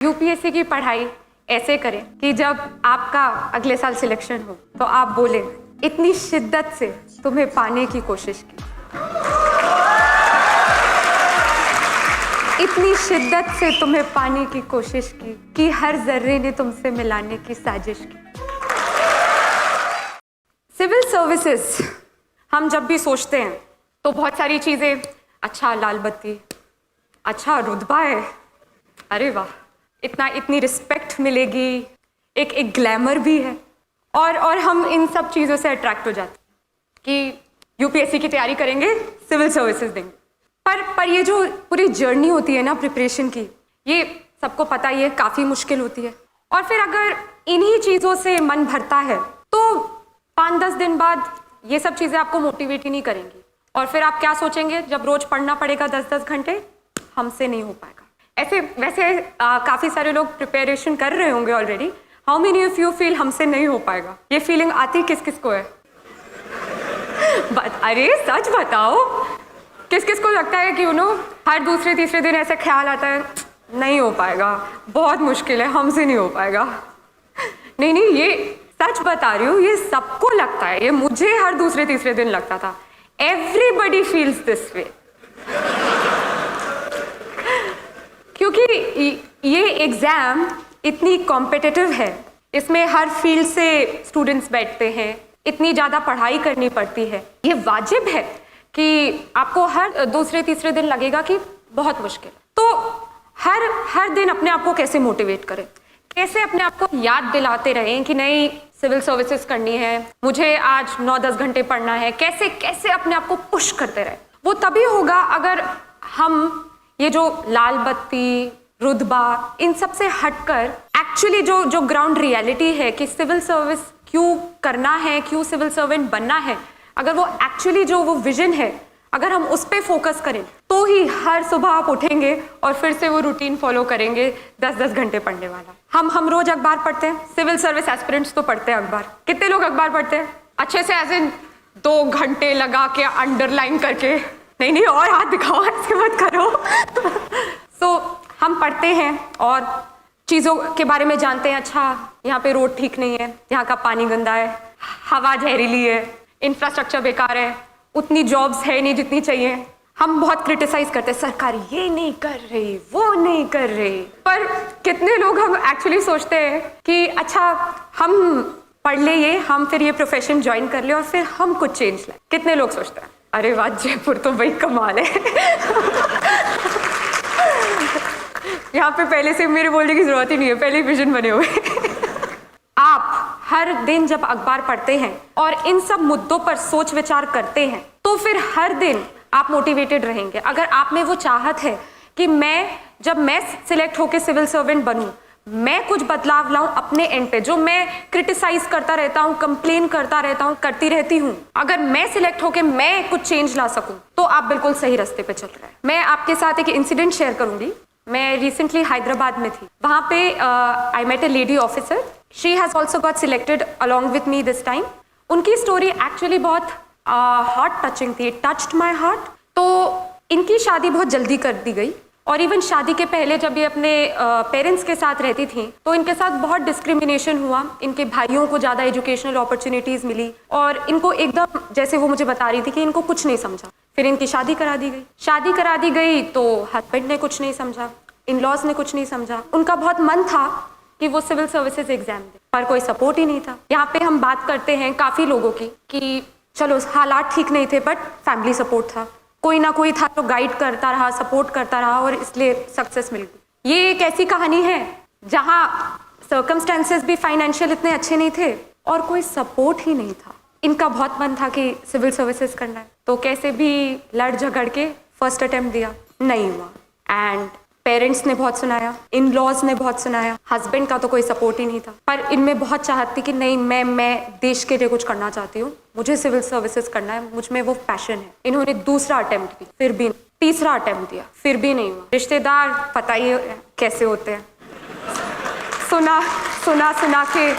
UPSC की पढ़ाई ऐसे करें कि जब आपका अगले साल सिलेक्शन हो तो आप बोले इतनी शिद्दत से तुम्हें पाने की कोशिश की, इतनी शिद्दत से तुम्हें पाने की कोशिश की कि हर जर्रे ने तुमसे मिलाने की साजिश की। सिविल सर्विसेज हम जब भी सोचते हैं तो बहुत सारी चीजें, अच्छा लाल बत्ती, अच्छा रुतबा है, अरे वाह इतनी रिस्पेक्ट मिलेगी, एक ग्लैमर भी है, और हम इन सब चीज़ों से अट्रैक्ट हो जाते हैं कि यूपीएससी की तैयारी करेंगे, सिविल सर्विसेज देंगे। पर ये जो पूरी जर्नी होती है ना प्रिपरेशन की, ये सबको पता ही है काफ़ी मुश्किल होती है। और फिर अगर इन्हीं चीज़ों से मन भरता है तो 5-10 दिन बाद ये सब चीज़ें आपको मोटिवेट ही नहीं करेंगी, और फिर आप क्या सोचेंगे जब रोज पढ़ना पड़ेगा 10-10 घंटे, हमसे नहीं हो पाएगा। ऐसे वैसे काफ़ी सारे लोग प्रिपरेशन कर रहे होंगे already. How many of you feel हमसे नहीं हो पाएगा? ये फीलिंग आती किस किस को है? अरे सच बताओ, किस किस को लगता है कि हर दूसरे तीसरे दिन ऐसे ख्याल आता है नहीं हो पाएगा, बहुत मुश्किल है, हमसे नहीं हो पाएगा? नहीं, ये सच बता रही हूँ, ये सबको लगता है, ये मुझे हर दूसरे तीसरे दिन लगता था। एवरीबडी फील्स दिस वे, क्योंकि ये एग्जाम इतनी कॉम्पिटिटिव है, इसमें हर फील्ड से स्टूडेंट्स बैठते हैं, इतनी ज़्यादा पढ़ाई करनी पड़ती है। ये वाजिब है कि आपको हर दूसरे तीसरे दिन लगेगा कि बहुत मुश्किल। तो हर दिन अपने आप को कैसे मोटिवेट करें, कैसे अपने आप को याद दिलाते रहें कि नहीं सिविल सर्विसेज करनी है, मुझे आज 9-10 घंटे पढ़ना है, कैसे कैसे अपने आप को पुश करते रहें। वो तभी होगा अगर हम ये जो लाल बत्ती, रुतबा, इन सब से हटकर एक्चुअली जो ग्राउंड रियलिटी है कि सिविल सर्विस क्यों करना है, क्यों सिविल सर्वेंट बनना है, अगर वो एक्चुअली जो वो विजन है, अगर हम उस पर फोकस करें तो ही हर सुबह आप उठेंगे और फिर से वो रूटीन फॉलो करेंगे 10-10 घंटे पढ़ने वाला। हम रोज अखबार पढ़ते हैं, सिविल सर्विस एस्पिरेंट्स तो पढ़ते हैं अखबार। कितने लोग अखबार पढ़ते हैं अच्छे से, एज इन 2 घंटे लगा के अंडरलाइन करके? नहीं और हाथ दिखाओ, ऐसे मत करो। हम पढ़ते हैं और चीज़ों के बारे में जानते हैं, अच्छा यहाँ पे रोड ठीक नहीं है, यहाँ का पानी गंदा है, हवा जहरीली है, इंफ्रास्ट्रक्चर बेकार है, उतनी जॉब्स है नहीं जितनी चाहिए। हम बहुत क्रिटिसाइज करते हैं, सरकार ये नहीं कर रही, वो नहीं कर रही। पर कितने लोग हम एक्चुअली सोचते हैं कि अच्छा हम पढ़ ले ये, हम फिर ये प्रोफेशन ज्वाइन कर ले और फिर हम कुछ चेंज लाए? कितने लोग सोचते हैं अरे वाह जयपुर तो भाई कमाल है। यहाँ पे पहले से मेरे बोलने की जरूरत ही नहीं है, पहले विजन बने हुए। आप हर दिन जब अखबार पढ़ते हैं और इन सब मुद्दों पर सोच विचार करते हैं तो फिर हर दिन आप मोटिवेटेड रहेंगे। अगर आप में वो चाहत है कि जब मैं सिलेक्ट होकर सिविल सर्वेंट बनूं, मैं कुछ बदलाव लाऊं अपने एंड पे, जो मैं क्रिटिसाइज करता रहता हूं, कंप्लेन करता रहता हूं, करती रहती हूं, अगर मैं सिलेक्ट होके मैं कुछ चेंज ला सकूं तो आप बिल्कुल सही रास्ते पे चल रहे हैं। मैं आपके साथ एक इंसिडेंट शेयर करूंगी। मैं रिसेंटली हैदराबाद में थी, वहां पे I met a lady officer, she has also got selected along with me this time. उनकी स्टोरी एक्चुअली बहुत हार्ट टचिंग थी, टच्ड माई हार्ट। तो इनकी शादी बहुत जल्दी कर दी गई, और इवन शादी के पहले जब ये अपने पेरेंट्स के साथ रहती थी तो इनके साथ बहुत डिस्क्रिमिनेशन हुआ। इनके भाइयों को ज़्यादा एजुकेशनल अपॉर्चुनिटीज़ मिली और इनको एकदम, जैसे वो मुझे बता रही थी कि इनको कुछ नहीं समझा। फिर इनकी शादी करा दी गई। शादी करा दी गई तो हस्बैंड ने कुछ नहीं समझा, इन लॉज ने कुछ नहीं समझा। उनका बहुत मन था कि वो सिविल सर्विसेज एग्जाम दे, पर कोई सपोर्ट ही नहीं था। यहाँ पे हम बात करते हैं काफ़ी लोगों की कि चलो हालात ठीक नहीं थे बट फैमिली सपोर्ट था, कोई ना कोई था जो गाइड करता रहा, सपोर्ट करता रहा और इसलिए सक्सेस मिल गई। ये एक ऐसी कहानी है जहाँ सर्कमस्टेंसेस भी फाइनेंशियल इतने अच्छे नहीं थे और कोई सपोर्ट ही नहीं था। इनका बहुत मन था कि सिविल सर्विसेज करना है, तो कैसे भी लड़ झगड़ के फर्स्ट अटेम्प्ट दिया, नहीं हुआ। एंड पेरेंट्स ने बहुत सुनाया, इन लॉज ने बहुत सुनाया, हस्बैंड का तो कोई सपोर्ट ही नहीं था। पर इनमें बहुत चाहत थी कि नहीं, मैं देश के लिए कुछ करना चाहती हूँ, मुझे सिविल सर्विसेज करना है, मुझ में वो पैशन है। इन्होंने दूसरा अटेम्प्ट किया, फिर भी, तीसरा अटेम्प्ट दिया, फिर भी नहीं हुआ। रिश्तेदार पता ही कैसे होते हैं, सुना के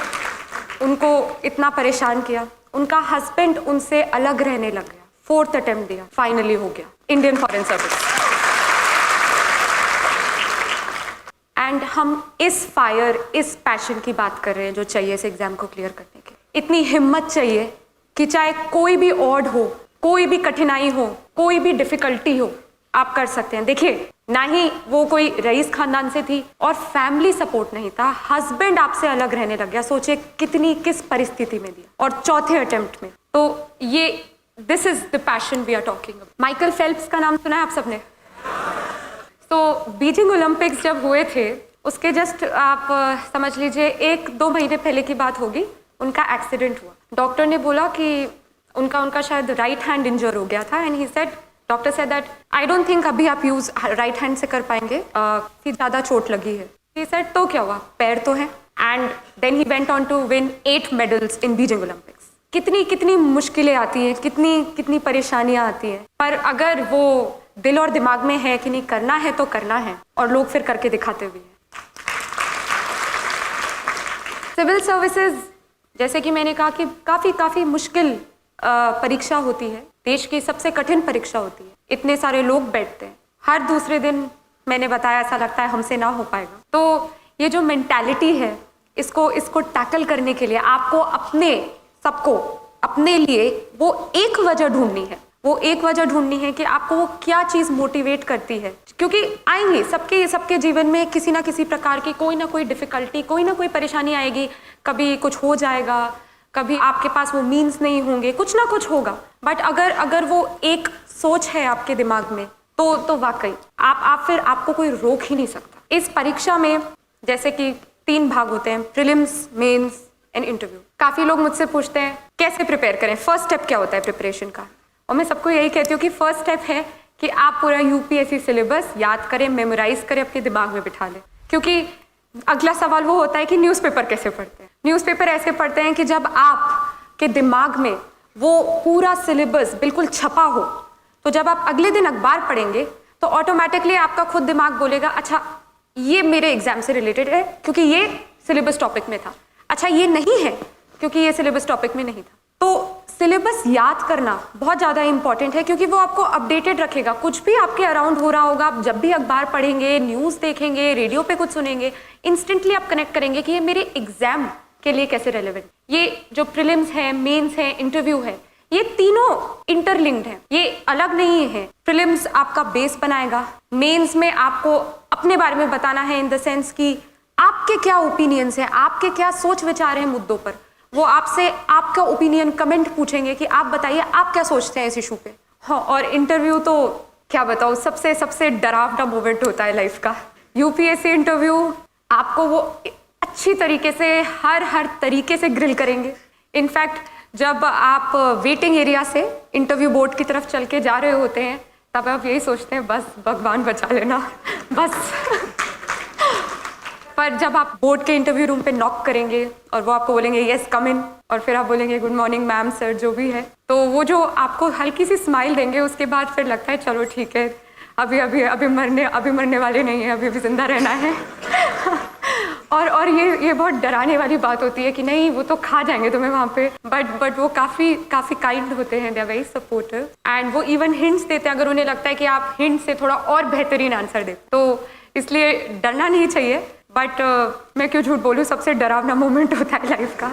उनको इतना परेशान किया। उनका हस्बैंड उनसे अलग रहने लग गया। 4th अटेम्प्ट दिया, फाइनली हो गया, इंडियन फॉरेन सर्विस। एंड हम इस फायर, इस पैशन की बात कर रहे हैं जो चाहिए इस एग्जाम को क्लियर करने के। इतनी हिम्मत चाहिए कि चाहे कोई भी ऑड हो, कोई भी कठिनाई हो, कोई भी डिफिकल्टी हो, आप कर सकते हैं। देखिए, ना ही वो कोई रईस खानदान से थी और फैमिली सपोर्ट नहीं था, हस्बैंड आपसे अलग रहने लग गया, सोचिए कितनी, किस परिस्थिति में दिया, और चौथे अटेम्प्ट में। तो ये this is the passion we are talking about. Michael Phelps का नाम सुना है आप सबने? तो बीजिंग ओलंपिक्स जब हुए थे उसके जस्ट आप समझ लीजिए 1-2 महीने पहले की बात होगी, उनका एक्सीडेंट हुआ। डॉक्टर ने बोला कि उनका शायद राइट हैंड इंजर हो गया था, and he said, doctor said that I don't think अभी आप यूज राइट हैंड से कर पाएंगे, कि ज़्यादा चोट लगी है। ही सेड तो क्या हुआ, पैर तो है। And then he went on to win 8 medals in Beijing Olympics. कितनी मुश्किलें आती हैं, कितनी परेशानियां आती हैं, पर अगर वो दिल और दिमाग में है कि नहीं करना है तो करना है, और लोग फिर करके दिखाते भी हैं। सिविल सर्विसेज, जैसे कि मैंने कहा कि काफ़ी मुश्किल परीक्षा होती है, देश की सबसे कठिन परीक्षा होती है। इतने सारे लोग बैठते हैं, हर दूसरे दिन मैंने बताया ऐसा लगता है हमसे ना हो पाएगा। तो ये जो मेंटालिटी है, इसको टैकल करने के लिए आपको सबको अपने लिए वो एक वजह ढूंढनी है। वो एक वजह ढूंढनी है कि आपको वो क्या चीज़ मोटिवेट करती है, क्योंकि आएंगे सबके जीवन में किसी ना किसी प्रकार की कोई ना कोई डिफिकल्टी, कोई ना कोई परेशानी आएगी। कभी कुछ हो जाएगा, कभी आपके पास वो मीन्स नहीं होंगे, कुछ ना कुछ होगा। बट अगर वो एक सोच है आपके दिमाग में, तो वाकई आप फिर आपको कोई रोक ही नहीं सकता। इस परीक्षा में जैसे कि 3 भाग होते हैं, प्रीलिम्स, मेंस एंड इंटरव्यू। काफ़ी लोग मुझसे पूछते हैं कैसे प्रिपेयर करें, फर्स्ट स्टेप क्या होता है प्रिपरेशन का, और मैं सबको यही कहती हूँ कि फर्स्ट स्टेप है कि आप पूरा यूपीएससी सिलेबस याद करें, मेमोराइज करें, अपने दिमाग में बिठा लें। क्योंकि अगला सवाल वो होता है कि न्यूज़पेपर कैसे पढ़ते हैं। न्यूज़पेपर ऐसे पढ़ते हैं कि जब आपके दिमाग में वो पूरा सिलेबस बिल्कुल छपा हो, तो जब आप अगले दिन अखबार पढ़ेंगे तो ऑटोमेटिकली आपका खुद दिमाग बोलेगा, अच्छा ये मेरे एग्जाम से रिलेटेड है क्योंकि ये सिलेबस टॉपिक में था, अच्छा ये नहीं है क्योंकि ये सिलेबस टॉपिक में नहीं था। तो सिलेबस याद करना बहुत ज़्यादा इंपॉर्टेंट है, क्योंकि वो आपको अपडेटेड रखेगा। कुछ भी आपके अराउंड हो रहा होगा, आप जब भी अखबार पढ़ेंगे, न्यूज़ देखेंगे, रेडियो पे कुछ सुनेंगे, इंस्टेंटली आप कनेक्ट करेंगे कि ये मेरे एग्जाम के लिए कैसे रेलेवेंट। ये जो प्रीलिम्स है, मेंस है, इंटरव्यू है, ये तीनों इंटरलिंक्ड हैं, ये अलग नहीं है। प्रीलिम्स आपका बेस बनाएगा, मेंस में आपको अपने बारे में बताना है, इन द सेंस कि आपके क्या ओपिनियंस हैं, आपके क्या सोच विचार हैं मुद्दों पर। वो आपसे आपका ओपिनियन कमेंट पूछेंगे कि आप बताइए आप क्या सोचते हैं इस इशू पे। हाँ, और इंटरव्यू तो क्या बताओ, सबसे डरावना मोमेंट होता है लाइफ का। यूपीएससी इंटरव्यू आपको वो अच्छी तरीके से हर तरीके से ग्रिल करेंगे। इनफैक्ट जब आप वेटिंग एरिया से इंटरव्यू बोर्ड की तरफ चल के जा रहे होते हैं, तब आप यही सोचते हैं बस भगवान बचा लेना, बस। पर जब आप बोर्ड के इंटरव्यू रूम पे नॉक करेंगे और वो आपको बोलेंगे यस कम इन, और फिर आप बोलेंगे गुड मॉर्निंग मैम, सर, जो भी है, तो वो जो आपको हल्की सी स्माइल देंगे, उसके बाद फिर लगता है चलो ठीक है, अभी मरने वाले नहीं है, अभी जिंदा रहना है। और ये बहुत डराने वाली बात होती है कि नहीं वो तो खा जाएंगे तुम्हें वहाँ पे, बट वो काफ़ी काइंड होते हैं, they are very supportive, and वो इवन हिंट्स देते हैं अगर उन्हें लगता है कि आप हिंट से थोड़ा और बेहतरीन आंसर दें। तो इसलिए डरना नहीं चाहिए, बट मैं क्यों झूठ बोलूँ, सबसे डरावना मोमेंट होता है लाइफ का,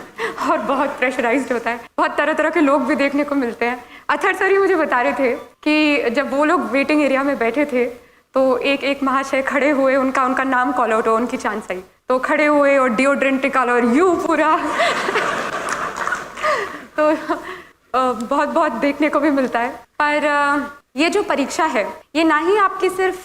और बहुत प्रेशराइज्ड होता है। बहुत तरह के लोग भी देखने को मिलते हैं। अथर सर ही मुझे बता रहे थे कि जब वो लोग वेटिंग एरिया में बैठे थे तो एक महाशय खड़े हुए, उनका नाम कॉल आउट हो, उनकी चांस आई, तो खड़े हुए और डिओड्रेंट निकाला और यूँ पूरा तो बहुत देखने को भी मिलता है। पर ये जो परीक्षा है, ये ना ही आपकी सिर्फ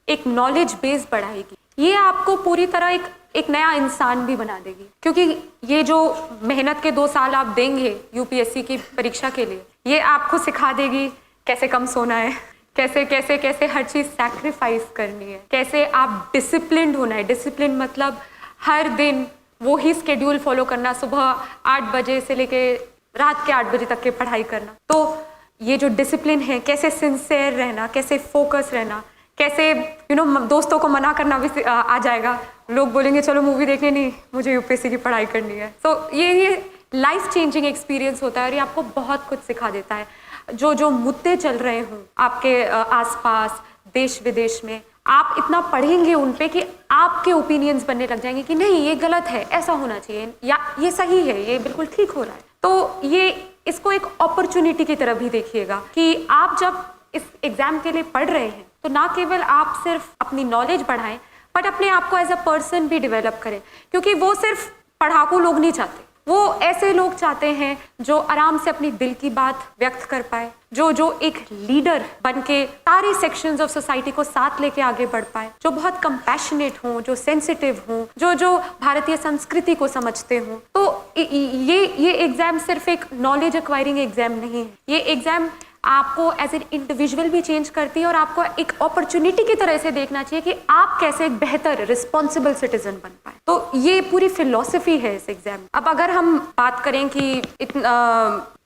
एक नॉलेज बेस बढ़ाएगी, ये आपको पूरी तरह एक नया इंसान भी बना देगी। क्योंकि ये जो मेहनत के 2 साल आप देंगे यूपीएससी की परीक्षा के लिए, ये आपको सिखा देगी कैसे कम सोना है, कैसे हर चीज़ सैक्रिफाइस करनी है, कैसे आप डिसिप्लिन्ड होना है। डिसिप्लिन मतलब हर दिन वो ही स्केड्यूल फॉलो करना, सुबह 8 बजे से लेके रात के 8 बजे तक की पढ़ाई करना। तो ये जो डिसिप्लिन है, कैसे सिंसियर रहना, कैसे फोकस रहना, कैसे दोस्तों को मना करना भी आ जाएगा। लोग बोलेंगे चलो मूवी देखने, नहीं मुझे यूपीएससी की पढ़ाई करनी है। तो ये लाइफ चेंजिंग एक्सपीरियंस होता है और ये आपको बहुत कुछ सिखा देता है। जो मुद्दे चल रहे हों आपके आसपास, देश विदेश में, आप इतना पढ़ेंगे उन पे कि आपके ओपिनियंस बनने लग जाएंगे कि नहीं ये गलत है, ऐसा होना चाहिए, या ये सही है, ये बिल्कुल ठीक हो रहा है। तो ये इसको एक अपॉर्चुनिटी की तरह भी देखिएगा कि आप जब इस एग्जाम के लिए पढ़ रहे हैं तो ना केवल आप सिर्फ अपनी नॉलेज बढ़ाएं बट अपने आप को एज अ पर्सन भी डेवलप करें, क्योंकि वो सिर्फ पढ़ाकू लोग नहीं चाहते, वो ऐसे लोग चाहते हैं जो आराम से अपनी दिल की बात व्यक्त कर पाए, जो एक लीडर बन के सारे सेक्शंस ऑफ सोसाइटी को साथ लेके आगे बढ़ पाए, जो बहुत कंपैशनेट हों, जो सेंसिटिव हों, जो भारतीय संस्कृति को समझते हों। तो ये एग्जाम सिर्फ एक नॉलेज एक्वायरिंग एग्जाम नहीं है, ये एग्जाम आपको एज एन इंडिविजुअल भी चेंज करती है और आपको एक अपॉर्चुनिटी की तरह से देखना चाहिए कि आप कैसे एक बेहतर रिस्पॉन्सिबल सिटीजन बन पाए। तो ये पूरी फिलॉसफी है इस एग्जाम। अब अगर हम बात करें कि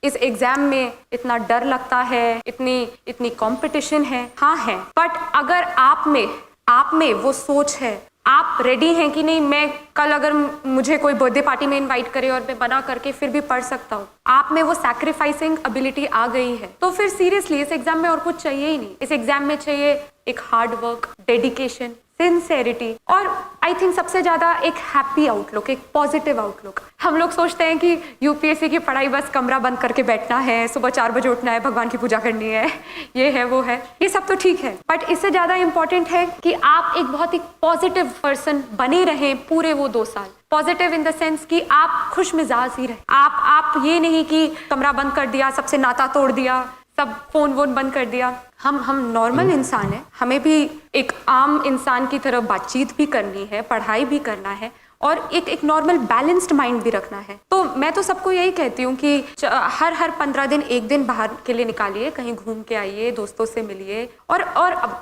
इस एग्जाम में इतना डर लगता है, इतनी कंपटीशन है, हाँ है, बट अगर आप में वो सोच है, आप रेडी हैं कि नहीं, मैं कल अगर मुझे कोई बर्थडे पार्टी में इनवाइट करे और मैं बना करके फिर भी पढ़ सकता हूँ, आप में वो सैक्रिफाइसिंग एबिलिटी आ गई है, तो फिर सीरियसली इस एग्जाम में और कुछ चाहिए ही नहीं। इस एग्जाम में चाहिए एक हार्ड वर्क, डेडिकेशन, सिंसेरिटी और आई थिंक सबसे ज्यादा एक हैप्पी आउटलुक, एक पॉजिटिव आउटलुक। हम लोग सोचते हैं कि यूपीएससी की पढ़ाई बस कमरा बंद करके बैठना है, सुबह 4 बजे उठना है, भगवान की पूजा करनी है, ये है वो है, ये सब तो ठीक है, बट इससे ज्यादा इंपॉर्टेंट है कि आप एक बहुत ही पॉजिटिव पर्सन बने रहें पूरे वो 2 साल। पॉजिटिव इन द सेंस कि आप खुश मिजाज ही रहे, आप ये नहीं कि कमरा बंद कर दिया, सबसे नाता तोड़ दिया, सब फोन वोन बंद कर दिया। हम नॉर्मल इंसान हैं, हमें भी एक आम इंसान की तरह बातचीत भी करनी है, पढ़ाई भी करना है और एक नॉर्मल बैलेंस्ड माइंड भी रखना है। तो मैं तो सबको यही कहती हूँ कि हर 15 दिन 1 दिन बाहर के लिए निकालिए, कहीं घूम के आइए, दोस्तों से मिलिए और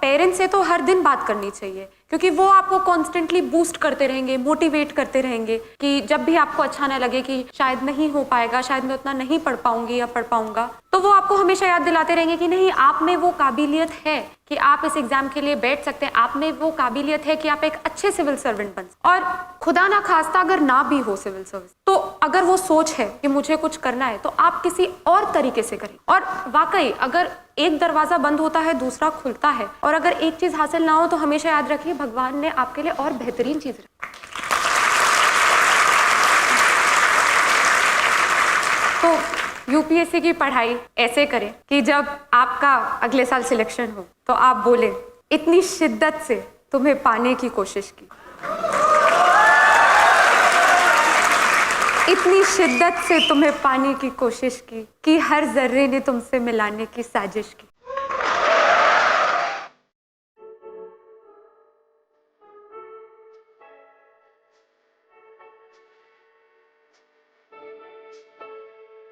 पेरेंट्स से तो हर दिन बात करनी चाहिए, क्योंकि वो आपको कॉन्स्टेंटली बूस्ट करते रहेंगे, मोटिवेट करते रहेंगे कि जब भी आपको अच्छा ना लगे कि शायद नहीं हो पाएगा, शायद मैं उतना नहीं पढ़ पाऊंगी या पढ़ पाऊंगा, तो वो आपको हमेशा याद दिलाते रहेंगे कि नहीं, आप में वो काबिलियत है कि आप इस एग्जाम के लिए बैठ सकते हैं, आप में वो काबिलियत है कि आप एक अच्छे सिविल सर्वेंट बन सकते। और खुदा ना खास्ता अगर ना भी हो सिविल सर्विस, तो अगर वो सोच है कि मुझे कुछ करना है, तो आप किसी और तरीके से करें। और वाकई अगर एक दरवाजा बंद होता है दूसरा खुलता है, और अगर एक चीज हासिल ना हो तो हमेशा याद रखिए भगवान ने आपके लिए और बेहतरीन चीज रखी। तो यूपीएससी की पढ़ाई ऐसे करें कि जब आपका अगले साल सिलेक्शन हो तो आप बोले, इतनी शिद्दत से तुम्हें पाने की कोशिश की, इतनी शिद्दत से तुम्हें पाने की कोशिश की कि हर जर्रे ने तुमसे मिलाने की साजिश की।